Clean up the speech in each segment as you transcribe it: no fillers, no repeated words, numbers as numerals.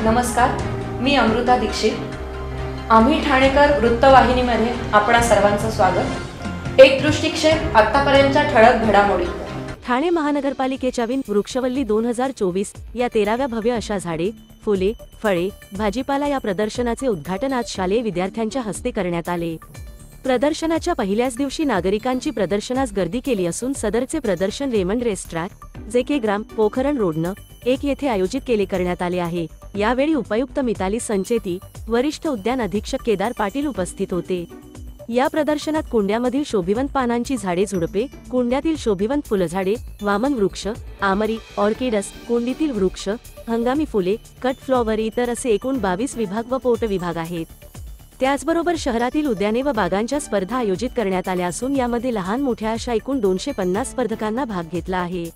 नमस्कार, मी अमृता दीक्षित। आम्ही ठाणेकर वृत्तवाहिनीमध्ये आपणा सर्वांचं स्वागत। एक दृष्टिक्षेप आतापर्यंतच्या ठळक घडामोडी। ठाणे महानगरपालिकेच्या वृक्षवल्ली 2024 या 13व्या भव्य अशा झाडे, फुले, फळे, भाजीपाला या प्रदर्शनाचे उद्घाटन आज शालेय विद्यार्थ्यांच्या हस्ते करण्यात आले। प्रदर्शनाच्या पहिल्याच दिवशी नागरिकांची प्रदर्शनास गर्दी केली असून सदरचे प्रदर्शन रेमंड रेस्टॉरंट, जे ग्राम पोखरण रोड 1 येथे आयोजित करण्यात आले आहे। यावेळी उपायुक्त मिताली संचेती, वरिष्ठ उद्यान अधीक्षक केदार पाटील उपस्थित होते। या प्रदर्शनात कुंड्यामधील शोभिवंत पानांची झाडे, झुडपे, कुंड्यातील शोभिवंत फुलझाडे, वामन वृक्ष, आमरी, ऑर्किडस, कुंडीतील वृक्ष, हंगामी फुले, कट फ्लॉवर इतर असे एकूण 22 विभाग व पोट विभाग आहेत। त्याचबरोबर शहरातील उद्याने व बागांच्या स्पर्धा आयोजित करण्यात आल्या असून यामध्ये लहान मोठ्या अशा एकूण 250 स्पर्धकांना भाग घेतला आहे।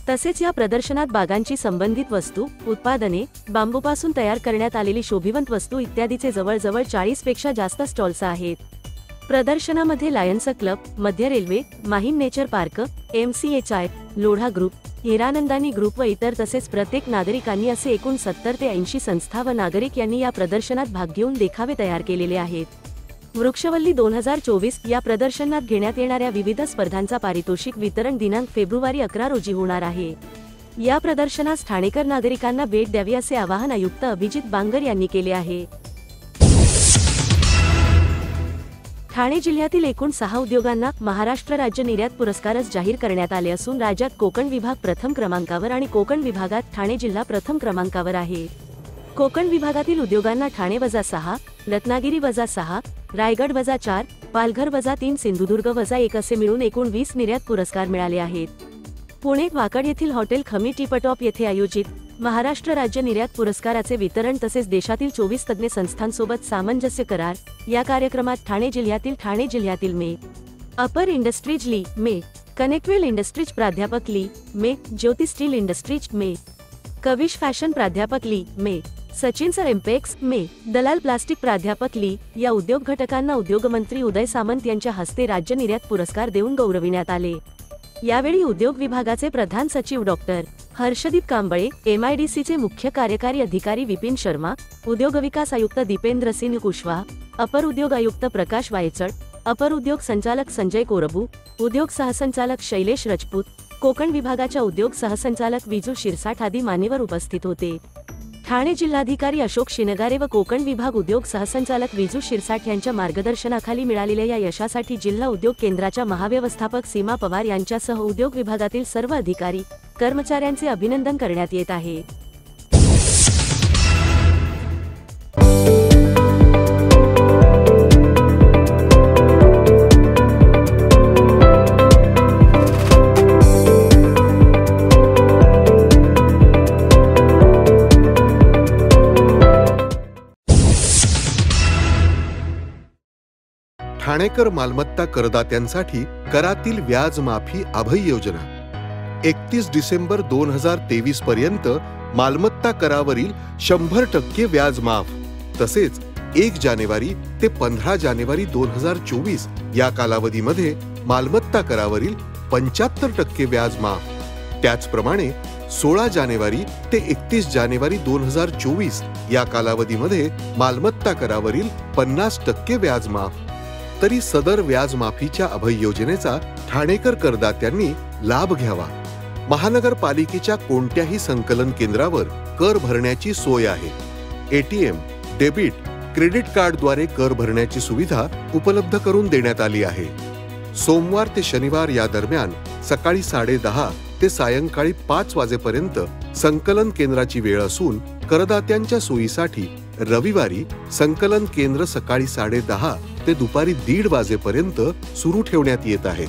तसेच या प्रदर्शनात बागांची संबंधित वस्तू, उत्पादने, बांबूपासून तयार करण्यात आलेली शोभिवंत वस्तू इत्यादीचे जवळजवळ 40 पेक्षा जास्त स्टॉल्स आहेत। प्रदर्शनामध्ये लायन्स क्लब, मध्य railway, Mahim nature park, MCHI, Lodha group, Hiranandani group व इतर तसेच प्रत्येक नागरिकांनी असे एकूण 70 ते 80 संस्था व नागरिक यांनी या प्रदर्शनात भाग घेऊन देखावे तयार केलेले आहेत। वृक्षवल्ली 2024 या प्रदर्शनात घेण्यात येणाऱ्या विविध स्पर्धांचा पारितोषिक वितरण दिनांक फेब्रुवारी 11 रोजी होणार आहे। या प्रदर्शनास ठाणेकर नागरिकांना भेट द्यावी असे आवाहन आयुक्त अभिजित बांगर यांनी केले आहे। ठाणे जिल्ह्यातील एकूण 6 उद्योगांना महाराष्ट्र राज्य निर्यात पुरस्कारच जाहीर करण्यात आले असून राज्यात कोकण विभाग प्रथम क्रमांकावर आणि कोकण विभागात ठाणे जिल्हा प्रथम क्रमांकावर आहे। कोकण विभागातील उद्योगांना ठाणे -6, रत्नागिरी -6, रायगड -4, पालघर -3, सिंधुदुर्ग -1 असे मिळून एकूण 20 निर्यात पुरस्कार मिळाले आहेत। पुणे वाकड येथील हॉटेल खमी टीपटॉप येथे आयोजित महाराष्ट्र राज्य निर्यात पुरस्काराचे वितरण तसेच देशातील 24 तज्ञ संस्थांसोबत सामंजस्य करार या कार्यक्रमात ठाणे जिल्ह्यातील मे अपर इंडस्ट्रीज ली मे, कनेक्टवेल इंडस्ट्रीज प्राध्यापक ली मे, ज्योती स्टील इंडस्ट्रीज मे, कविश फॅशन प्राध्यापक ली मे, सचिन सर एम्पेक्स मे, दलाल प्लास्टिक प्राध्यापक ली या उद्योग घटकांना उद्योगमंत्री उदय सामंत यांच्या हस्ते राज्य निर्यात पुरस्कार देऊन गौरविण्यात आले। यावेळी उद्योग विभागाचे प्रधान सचिव डॉक्टर हर्षदीप कांबळे, MIDCचे मुख्य कार्यकारी अधिकारी विपिन शर्मा, उद्योग विकास आयुक्त दीपेंद्र सिंह कुशवाहा, अपर उद्योग आयुक्त प्रकाश वायचळ, अपर उद्योग संचालक संजय कोरबू, उद्योग सहसंचालक शैलेश राजपूत, कोकण विभागाच्या उद्योग सहसंचालक विजू शिरसाठ आदी मान्यवर उपस्थित होते। ठाणे जिल्हाधिकारी अशोक शिनगारे व कोकण विभाग उद्योग सहसंचालक विजू शिरसाठ यांच्या मार्गदर्शनाखाली मिळालेल्या या यशासाठी जिल्हा उद्योग केंद्राच्या महाव्यवस्थापक सीमा पवार यांच्यासह उद्योग विभागातील सर्व अधिकारी, कर्मचाऱ्यांचे अभिनंदन करण्यात येत आहे। ठाणेकर मालमत्ता करदात्यांसाठी करातील व्याज माफी अभय योजना 31 डिसेंबर 2023 पर्यंत मालमत्ता करावरील 100% व्याज माफ, तसेच 1 जानेवारी ते 15 जानेवारी 2024 या कालावधीमध्ये मालमत्ता करावरील 75% व्याज माफ। त्याचप्रमाणे 16 जानेवारी ते 31 जानेवारी 2024 या कालावधीमध्ये मालमत्ता करावरील 50% व्याज माफ। तरी सदर व्याज माफीच्या अभय योजनेचा ठाणेकर करदात्यांनी लाभ घ्यावा। महानगरपालिकेच्या कोणत्याही संकलन केंद्रावर कर भरण्याची सोय आहे। ATM, डेबिट, क्रेडिट कार्डद्वारे कर भरण्याची सुविधा उपलब्ध करून देण्यात आली आहे। सोमवार ते शनिवार या दरम्यान सकाळी 10:30 ते सायंकाळी 5 वाजेपर्यंत संकलन केंद्राची वेळ असून करदात्यांच्या सोयीसाठी रविवारी संकलन केंद्र सकाळी 10:30 ते दुपारी 1:30 वाजेपर्यंत सुरू ठेवण्यात येत आहे।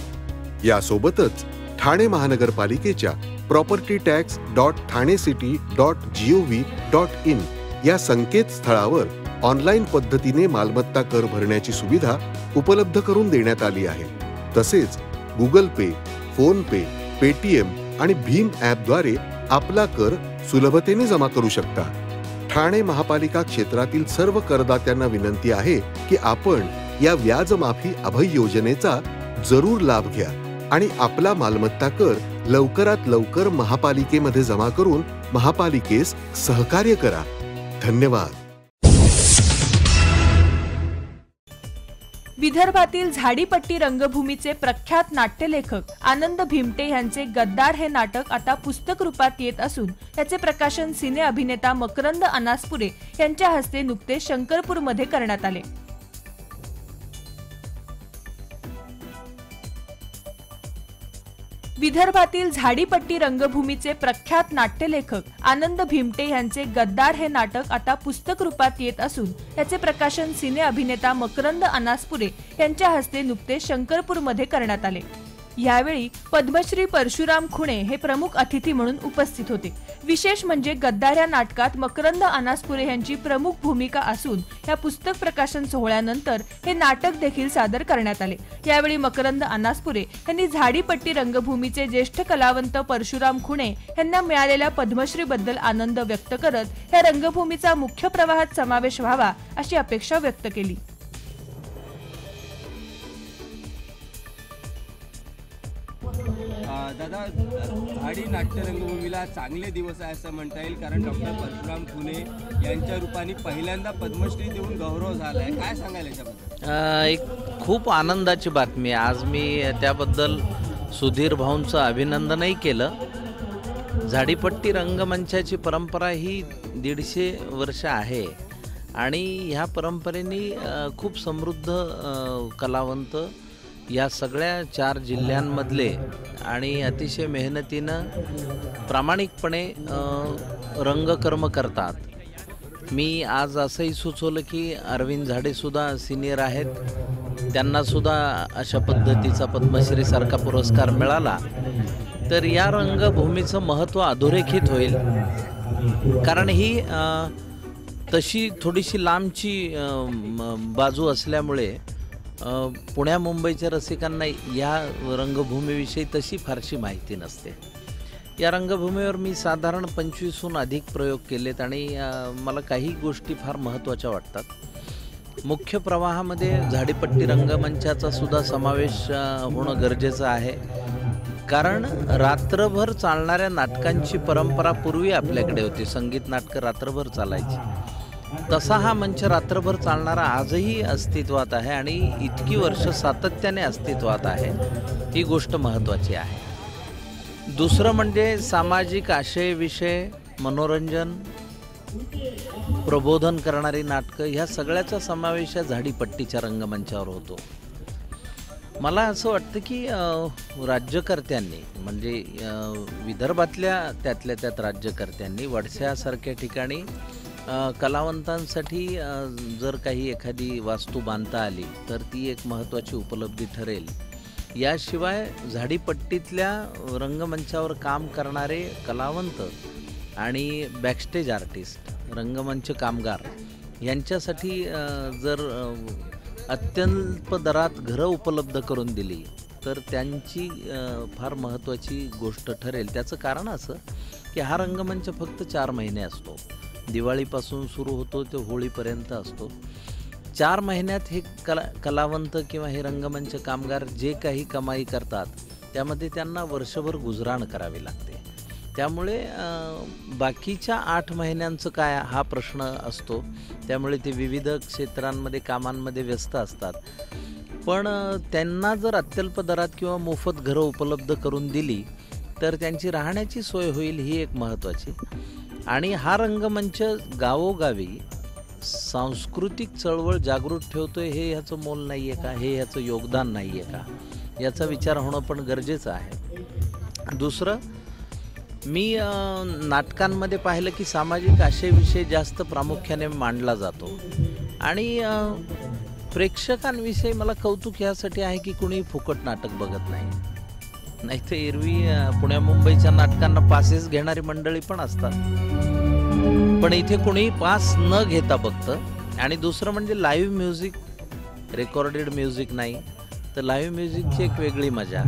यासोबतच ठाणे महानगरपालिकेच्या propertytax.thanecity.gov.in या संकेतस्थळावर ऑनलाईन पद्धतीने मालमत्ता कर भरण्याची सुविधा उपलब्ध करून देण्यात आली आहे। तसेच गुगल पे, फोन पे, पेटीएम आणि भीम ॲपद्वारे आपला कर सुलभतेने जमा करू शकता। ठाणे महापालिका क्षेत्रातील सर्व करदात्यांना विनंती आहे की आपण या व्याज माफी अभय योजनेचा जरूर लाभ घ्या आणि आपला मालमत्ता कर लवकरात लवकर महापालिकेमध्ये जमा करून महापालिकेस सहकार्य करा। धन्यवाद. विदर्भातील झाडीपट्टी रंगभूमीचे प्रख्यात नाट्यलेखक आनंद भीमटे यांचे गद्दार हे नाटक आता पुस्तक रूपात येत असून याचे प्रकाशन सिने अभिनेता मकरंद अनासपुरे यांच्या हस्ते नुकतेच शंकरपूरमध्ये करण्यात आले. विदर्भातील झाडीपट्टी रंगभूमीचे प्रख्यात नाट्यलेखक आनंद भीमटे यांचे गद्दार हे नाटक आता पुस्तक रूपात येत असून याचे प्रकाशन सिने अभिनेता मकरंद अनासपुरे यांच्या हस्ते नुकतेच शंकरपूरमध्ये करण्यात आले. यावेळी पद्मश्री परशुराम खुणे हे प्रमुख अतिथी म्हणून उपस्थित होते. विशेष म्हणजे गद्दार या नाटकात मकरंद अनासपुरे यांची प्रमुख भूमिका असून या पुस्तक प्रकाशन सोहळ्यानंतर हे नाटक देखील सादर करण्यात आले. यावेळी मकरंद अनासपुरे यांनी झाडीपट्टी रंगभूमीचे ज्येष्ठ कलावंत परशुराम खुणे यांना मिळालेल्या पद्मश्री बद्दल आनंद व्यक्त करत या रंगभूमीचा मुख्य प्रवाहात समावेश व्हावा अशी अपेक्षा व्यक्त केली. दादा, झाडी नाट्य रंगभूमीला चांगले दिवस आहे असं म्हणता येईल, कारण डॉक्टर परशुराम खुणे यांच्या रूपाने पहिल्यांदा पद्मश्री देऊन गौरव झाला आहे. काय सांगायला याच्याबद्दल? एक खूप आनंदाची बातमी. आज मी त्याबद्दल सुधीर भाऊंचं अभिनंदनही केलं. झाडीपट्टी रंगमंचाची परंपरा ही 150 वर्ष आहे आणि ह्या परंपरेने खूप समृद्ध कलावंत या सगळ्या 4 जिल्ह्यांमधले आणि अतिशय मेहनतीनं प्रामाणिकपणे रंगकर्म करतात. मी आज असंही सुचवलं की अरविंद झाडेसुद्धा सिनियर आहेत, त्यांनासुद्धा अशा पद्धतीचा पद्मश्रीसारखा पुरस्कार मिळाला तर या रंगभूमीचं महत्त्व अधोरेखित होईल. कारण ही तशी थोडीशी लांबची बाजू असल्यामुळे पुण्या मुंबईच्या रसिकांना या रंगभूमीविषयी तशी फारशी माहिती नसते. या रंगभूमीवर मी साधारण 25हून अधिक प्रयोग केलेत आणि मला काही गोष्टी फार महत्त्वाच्या वाटतात. मुख्य प्रवाहामध्ये झाडीपट्टी रंगमंचाचा सुद्धा समावेश होणं गरजेचं आहे, कारण रात्रभर चालणाऱ्या नाटकांची परंपरा पूर्वी आपल्याकडे होती. संगीत नाटकं रात्रभर चालायची. तसा हा मंच रात्रभर चालणारा आजही अस्तित्वात आहे आणि इतकी वर्ष सातत्याने अस्तित्वात आहे. ही गोष्ट महत्त्वाची आहे. दुसरं म्हणजे सामाजिक आशय, विषय, मनोरंजन, प्रबोधन करणारी नाटकं ह्या सगळ्याचा समावेश या झाडीपट्टीच्या रंगमंचावर होतो. मला असं वाटतं की राज्यकर्त्यांनी म्हणजे विदर्भातल्या त्यातल्या त्यात राज्यकर्त्यांनी वडसासारख्या ठिकाणी कलावंतांसाठी जर काही एखादी वास्तू बांधता आली तर ती एक महत्त्वाची उपलब्धी ठरेल. याशिवाय झाडीपट्टीतल्या रंगमंचावर काम करणारे कलावंत आणि बॅकस्टेज आर्टिस्ट, रंगमंच कामगार यांच्यासाठी जर अत्यल्प दरात घरं उपलब्ध करून दिली तर त्यांची फार महत्त्वाची गोष्ट ठरेल. त्याचं कारण असं की हा रंगमंच फक्त 4 महिने असतो. दिवाळीपासून सुरू होतो ते होळीपर्यंत असतो. 4 महिन्यात हे कलावंत किंवा हे रंगमंच कामगार जे काही कमाई करतात त्यामध्ये त्यांना वर्षभर गुजराण करावी लागते. त्यामुळे बाकीच्या 8 महिन्यांचं काय हा प्रश्न असतो. त्यामुळे ते विविध क्षेत्रांमध्ये कामांमध्ये व्यस्त असतात. पण त्यांना जर अत्यल्प दरात किंवा मोफत घरं उपलब्ध करून दिली तर त्यांची राहण्याची सोय होईल, ही एक महत्त्वाची. आणि हा रंगमंच गावोगावी सांस्कृतिक चळवळ जागृत ठेवतोय हे ह्याचं मोल नाही आहे का, हे ह्याचं योगदान नाही आहे का, याचा विचार होणं पण गरजेचं आहे. दुसरं, मी नाटकांमध्ये पाहिलं की सामाजिक आशयविषय जास्त प्रामुख्याने मांडला जातो आणि प्रेक्षकांविषयी मला कौतुक यासाठी आहे की कुणी फुकट नाटक बघत नाही. नाहीतर एरवी पुण्या मुंबईच्या नाटकांना पासेस घेणारी मंडळी पण असतात, पण इथे कुणी पास न घेता बघतं. आणि दुसरं म्हणजे लाईव्ह म्युझिक, रेकॉर्डेड म्युझिक नाही तर लाईव्ह म्युझिकची एक वेगळी मजा.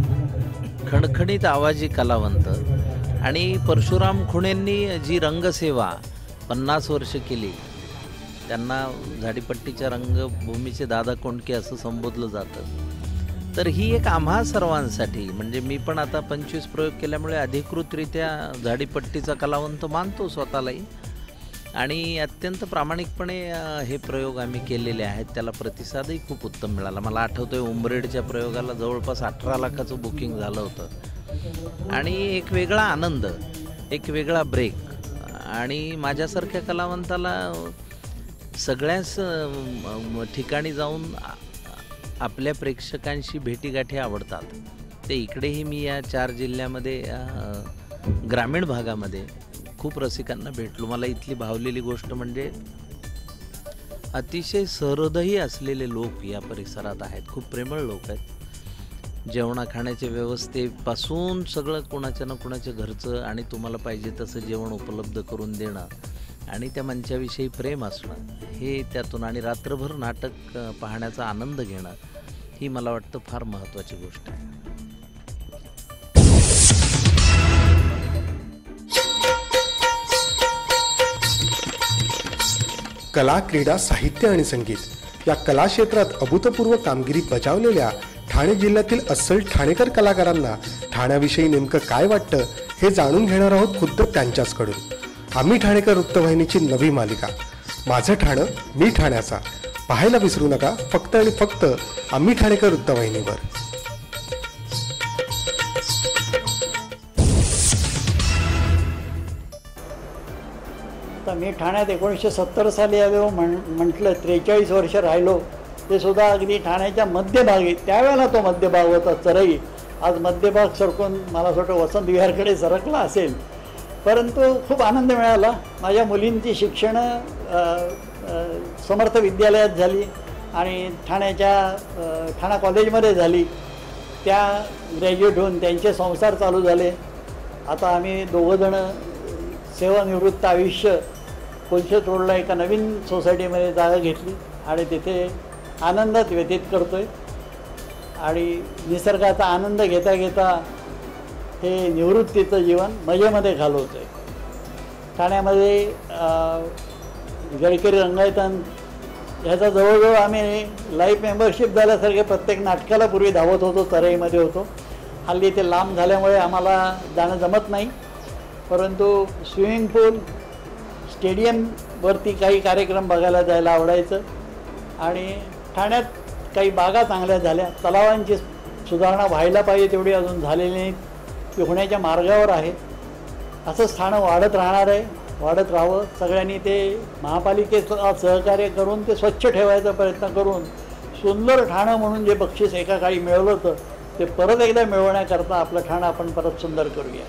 खणखणीत आवाजी कलावंत आणि परशुराम खुणेंनी जी रंगसेवा 50 वर्ष केली, त्यांना झाडीपट्टीच्या रंगभूमीचे दादा कोंडके असं संबोधलं जातं. तर ही एक आम्हा सर्वांसाठी, म्हणजे मी पण आता 25 प्रयोग केल्यामुळे अधिकृतरित्या झाडीपट्टीचा कलावंत मानतो स्वतःलाही. आणि अत्यंत प्रामाणिकपणे हे प्रयोग आम्ही केलेले आहेत. त्याला प्रतिसादही खूप उत्तम मिळाला. मला आठवतोय उंबरेडच्या प्रयोगाला जवळपास 18 लाखाचं बुकिंग झालं होतं आणि एक वेगळा आनंद, एक वेगळा ब्रेक. आणि माझ्यासारख्या कलावंताला सगळ्याच ठिकाणी जाऊन आपल्या प्रेक्षकांशी भेटीगाठी आवडतात. ते इकडेही मी या 4 जिल्ह्यामध्ये ग्रामीण भागामध्ये खूप रसिकांना भेटलो. मला इथली भावलेली गोष्ट म्हणजे अतिशय सहृदयी असलेले लोक या परिसरात आहेत. खूप प्रेमळ लोक आहेत. जेवणा खाण्याच्या व्यवस्थेपासून सगळं कोणाच्या ना कोणाच्या घरचं आणि तुम्हाला पाहिजे तसं जेवण उपलब्ध करून देणं आणि त्या मंचाविषयी प्रेम असणं हे त्यातून, आणि रात्रभर नाटक पाहण्याचा आनंद घेणं ही मला वाटतं फार महत्त्वाची गोष्ट आहे. कला, क्रीडा, साहित्य आणि संगीत या कला क्षेत्रात अभूतपूर्व कामगिरी बजावलेल्या ठाणे जिल्ह्यातील अस्सल ठाणेकर कलाकारांना ठाण्याविषयी नेमकं काय वाटतं हे जाणून घेणार आहोत खुद्द त्यांच्याचकडून. आम्ही ठाणेकर वृत्तवाहिनीची नवी मालिका माझं ठाणं मी ठाण्याचा पाहायला विसरू नका, फक्त आणि फक्त आम्ही ठाणेकर वृत्तवाहिनीवर. आता मी ठाण्यात 1970 साली आलो म्हटलं 43 वर्ष राहिलो. ते सुद्धा अगदी ठाण्याच्या मध्यभागी, त्यावेळेला तो मध्यभाग होता चरई. आज मध्यभाग सरकून मला असं वाटतं वसंत विहारकडे सरकला असेल. परंतु खूप आनंद मिळाला. माझ्या मुलींची शिक्षणं समर्थ विद्यालयात झाली आणि ठाणा कॉलेजमध्ये झाली. त्या ग्रॅज्युएट होऊन त्यांचे संसार चालू झाले. आता आम्ही दोघंजणं सेवानिवृत्त आयुष्य कोलशेत रोडला एका नवीन सोसायटीमध्ये जागा घेतली आणि तिथे आनंदात व्यतीत करतो आहे. आणि निसर्गाचा आनंद घेता घेता हे निवृत्तीचं जीवन मजेमध्ये घालवतो आहे. ठाण्यामध्ये गडकरी रंगायतन ह्याचा जवळजवळ आम्ही लाईफ मेंबरशिप झाल्यासारखे प्रत्येक नाटकाला पूर्वी धावत होतो. चरईमध्ये होतो. हल्ली ते लांब झाल्यामुळे आम्हाला जाणं जमत नाही. परंतु स्विमिंग पूल, स्टेडियमवरती काही कार्यक्रम बघायला जायला आवडायचं. आणि ठाण्यात काही बागा चांगल्या झाल्या. तलावांची सुधारणा व्हायला पाहिजे तेवढी अजून झालेली नाही. ती होण्याच्या मार्गावर आहे. असंच ठाणं वाढत राहणार आहे, वाढत राहावं. सगळ्यांनी ते महापालिकेचं सहकार्य करून ते स्वच्छ ठेवायचा प्रयत्न करून सुंदर ठाणं म्हणून जे बक्षीस एका काळी मिळवलं होतं ते परत एकदा मिळवण्याकरता आपलं ठाणं आपण परत सुंदर करूया.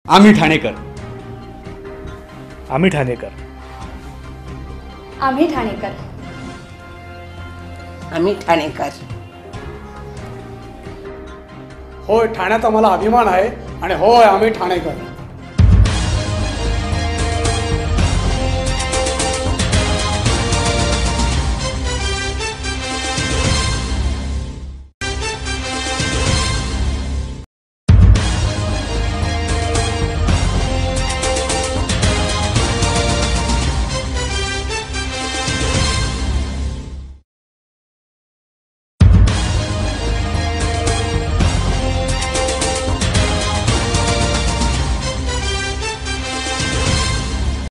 आम्ही ठाणेकर. आम्ही ठाणेकर. आम्ही ठाणेकर. आम्ही ठाणेकर. होय, ठाण्याचा मला अभिमान आहे आणि होय आम्ही ठाणेकर.